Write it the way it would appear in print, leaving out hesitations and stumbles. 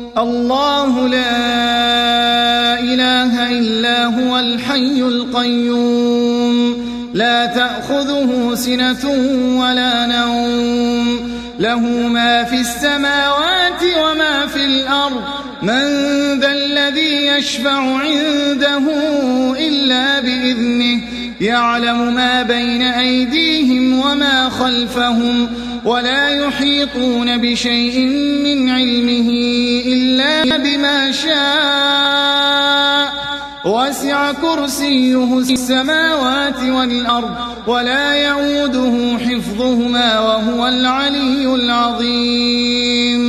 الله لا إله إلا هو الحي القيوم لا تأخذه سنة ولا نوم له ما في السماوات وما في الأرض من ذا الذي يشفع عنده إلا بإذنه يعلم ما بين أيديهم وما خلفهم ولا يحيطون بشيء من علمه إلا بما شاء وسع كرسيه السماوات والأرض ولا يؤوده حفظهما وهو العلي العظيم.